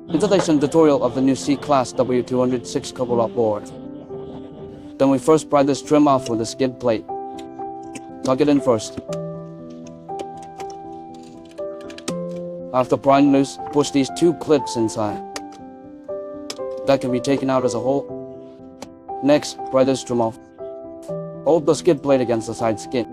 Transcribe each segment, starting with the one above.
Installation tutorial of the new C-Class W206 couple-up board. Then we first pry this trim off with a skid plate. Tuck it in first. After prying loose, push these two clips inside. That can be taken out as a whole. Next, pry this trim off. Hold the skid plate against the side skin.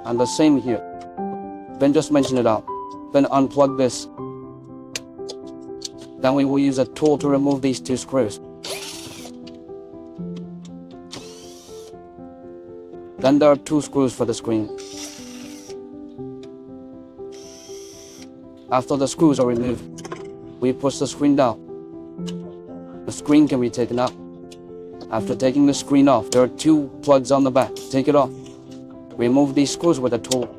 And the same here. Then just mention it out. Then unplug this. Then we will use a tool to remove these two screws. Then there are two screws for the screen. After the screws are removed, we push the screen down. The screen can be taken out. After taking the screen off, there are two plugs on the back. Take it off. Remove these screws with a tool.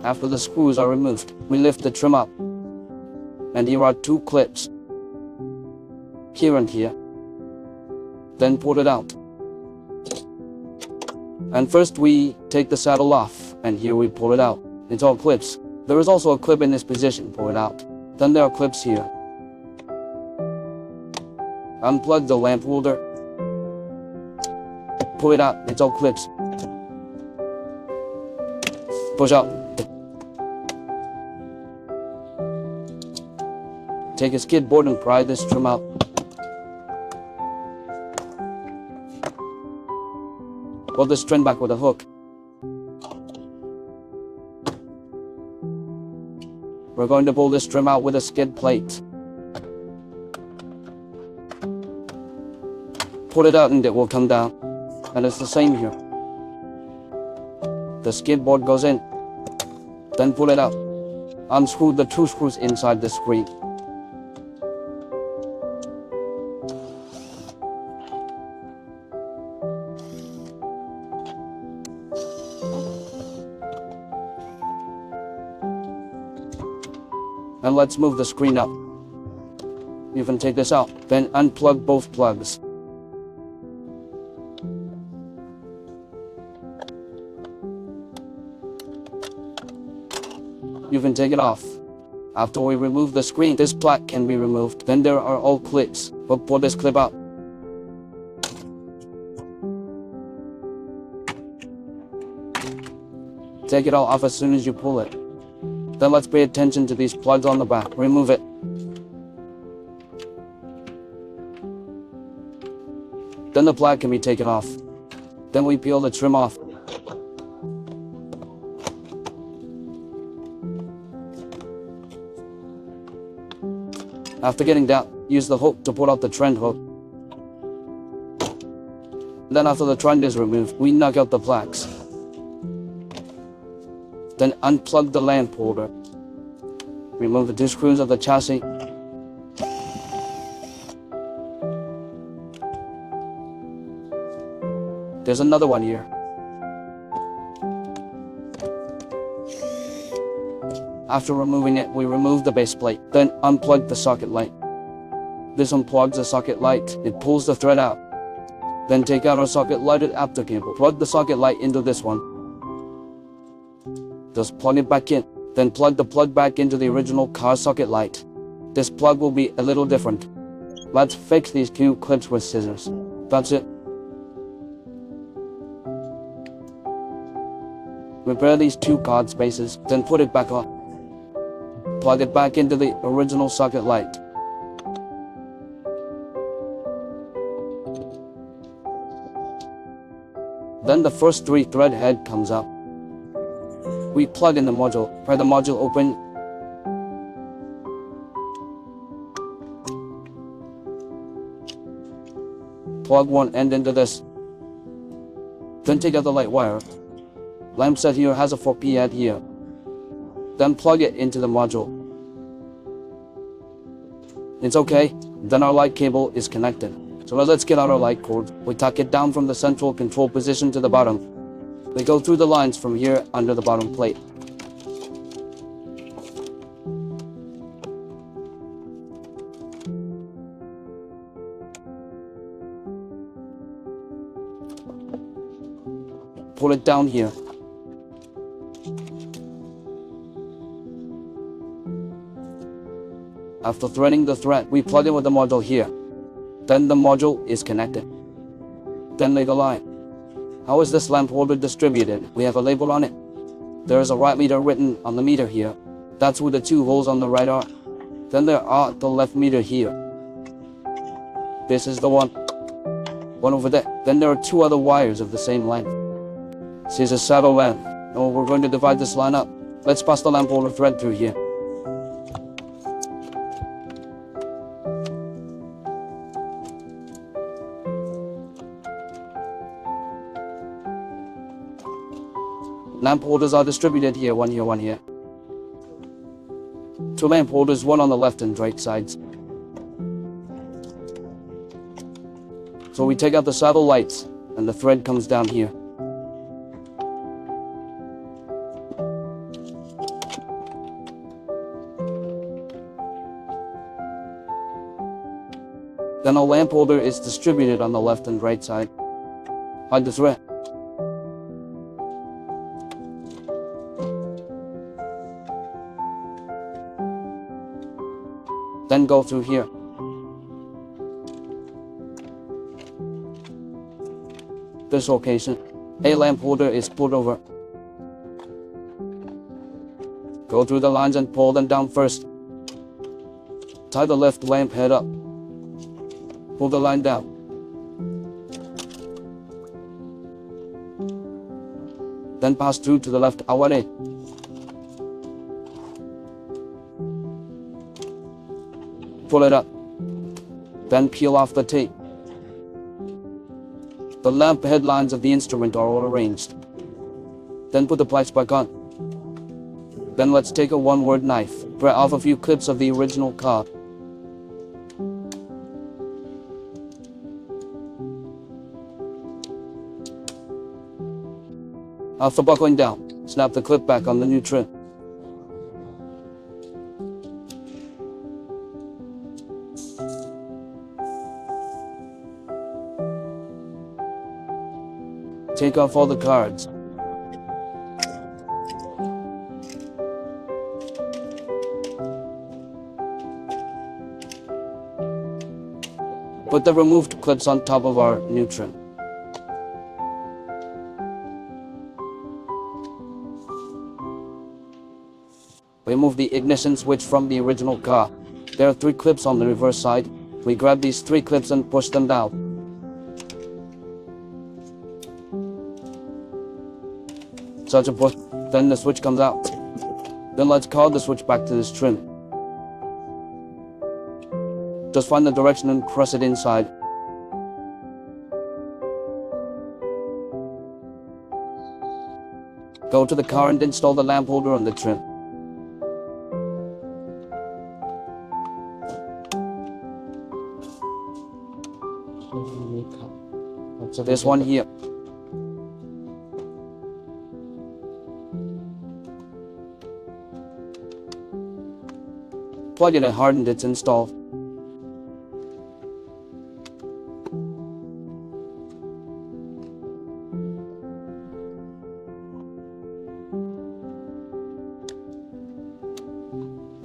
After the screws are removed, we lift the trim up. And here are two clips. Here and here. Then pull it out. And first we take the saddle off, and here we pull it out. It's all clips. There is also a clip in this position, pull it out. Then there are clips here. Unplug the lamp holder. Pull it out, it's all clips. Push out. Take a skid board and pry this trim out. Pull this trim back with a hook. We're going to pull this trim out with a skid plate. Pull it out and it will come down. And it's the same here. The skid board goes in. Then pull it out. Unscrew the two screws inside the screen. And let's move the screen up. You can take this out, then unplug both plugs. You can take it off. After we remove the screen, this plaque can be removed. Then there are all clips. We'll pull this clip out. Take it all off as soon as you pull it. Then let's pay attention to these plugs on the back. Remove it. Then the plaque can be taken off. Then we peel the trim off. After getting down, use the hook to pull out the trend hook. Then after the trend is removed, we knock out the plaques. Then unplug the lamp holder. Remove the two screws of the chassis. There's another one here. After removing it, we remove the base plate. Then unplug the socket light. This unplugs the socket light. It pulls the thread out. Then take out our socket lighted adapter cable. Plug the socket light into this one. Just plug it back in, then plug the plug back into the original car socket light. This plug will be a little different. Let's fix these two clips with scissors. That's it. Repair these two card spaces, then put it back on. Plug it back into the original socket light. Then the first three thread head comes up. We plug in the module, pry the module open. Plug one end into this. Then take out the light wire. Lamp set here has a 4P head here. Then plug it into the module. It's okay, then our light cable is connected. So let's get out our light cord. We tuck it down from the central control position to the bottom. We go through the lines from here under the bottom plate. pull it down here. After threading the thread, we plug it with the module here. Then the module is connected. Then lay the line. How is this lamp holder distributed? We have a label on it. There is a right meter written on the meter here. That's where the 2 holes on the right are. Then there are the left meter here. This is the one over there. Then there are 2 other wires of the same length. This is a saddle lamp. Now we're going to divide this line up. Let's pass the lamp holder thread through here. Lamp holders are distributed here, one here, one here. 2 lamp holders, one on the left and right sides. So we take out the saddle lights and the thread comes down here. Then a lamp holder is distributed on the left and right side. Hide the thread. Then go through here. This location, a lamp holder is pulled over. Go through the lines and pull them down first. Tie the left lamp head up. Pull the line down. Then pass through to the left outlet. Pull it up. Then peel off the tape. The lamp headlines of the instrument are all arranged. Then put the plates back on. Then let's take a 1-word knife. Pry off a few clips of the original car. After buckling down, snap the clip back on the new trim. Take off all the cards. Put the removed clips on top of our new trim. Remove the ignition switch from the original car. There are 3 clips on the reverse side. We grab these 3 clips and push them down. Such a push, then the switch comes out. Then let's call the switch back to this trim. Just find the direction and press it inside. Go to the car and install the lamp holder on the trim. This one here. Plug it in hard and it's installed.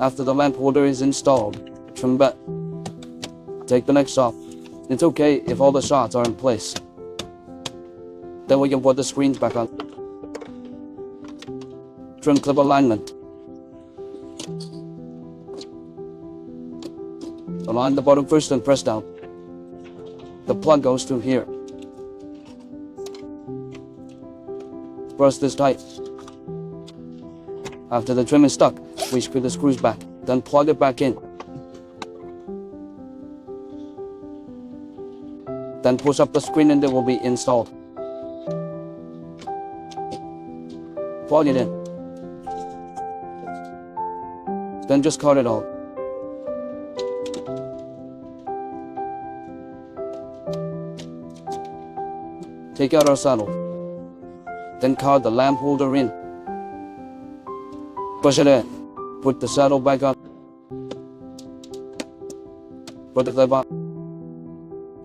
After the lamp holder is installed, trim back. Take the next off. It's okay if all the shots are in place. Then we can put the screens back on. Trim clip alignment. Align the bottom first and press down. The plug goes through here. Press this tight. After the trim is stuck, we screw the screws back, then plug it back in. Then push up the screen and it will be installed. Plug it in. Then just cut it out. Take out our saddle. Then cut the lamp holder in. Push it in. Put the saddle back on. Put the clip on.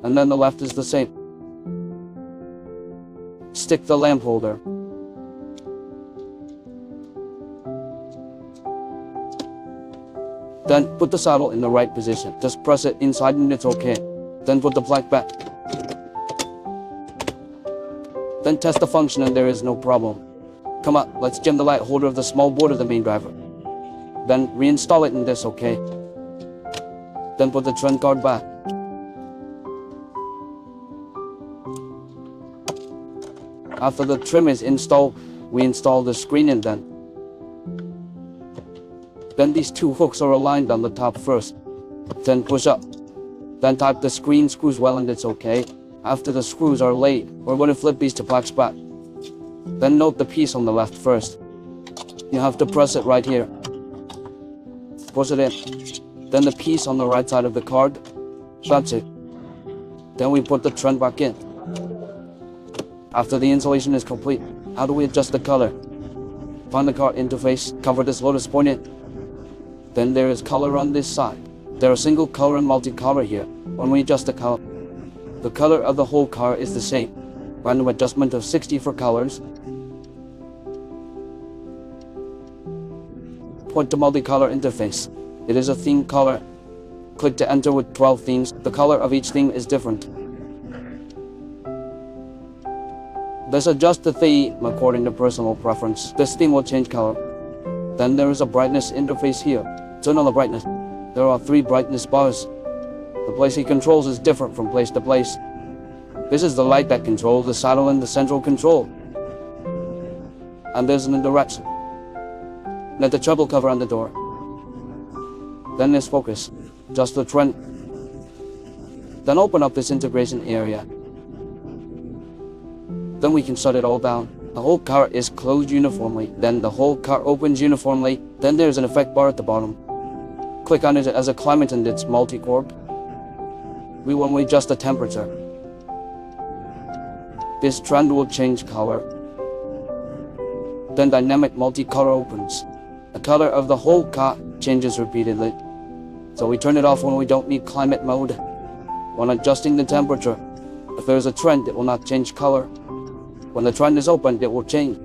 And then the left is the same. Stick the lamp holder. Then put the saddle in the right position. Just press it inside and it's okay. Then put the plug back. Then test the function and there is no problem. Come on, let's jam the light holder of the small board of the main driver. Then reinstall it and that's okay. Then put the trend guard back. After the trim is installed, we install the screen and then these two hooks are aligned on the top first. Then push up. Then tighten the screen screws well and it's okay. After the screws are laid, we're going to flip these to black spot. Then note the piece on the left first. You have to press it right here. Push it in. Then the piece on the right side of the card. That's it. Then we put the trend back in. After the installation is complete, how do we adjust the color? Find the card interface, cover this lotus point in. Then there is color on this side. There are single color and multi-color here. When we adjust the color of the whole car is the same. Random adjustment of 60 for colors. Point to multi-color interface. It is a theme color. Click to enter with 12 themes. The color of each theme is different. Let's adjust the theme according to personal preference. This theme will change color. Then there is a brightness interface here. Turn on the brightness. There are 3 brightness bars. The place he controls is different from place to place. This is the light that controls the saddle and the central control. And there's an indirection. Let the treble cover on the door. Then there's focus. Just the trend. Then open up this integration area. Then we can shut it all down. The whole car is closed uniformly. Then the whole car opens uniformly. Then there's an effect bar at the bottom. Click on it as a climate and it's multi-core. We want to adjust the temperature. This trend will change color. Then dynamic multi-color opens. The color of the whole car changes repeatedly. So we turn it off when we don't need climate mode. When adjusting the temperature, if there is a trend, it will not change color. When the trend is opened, it will change.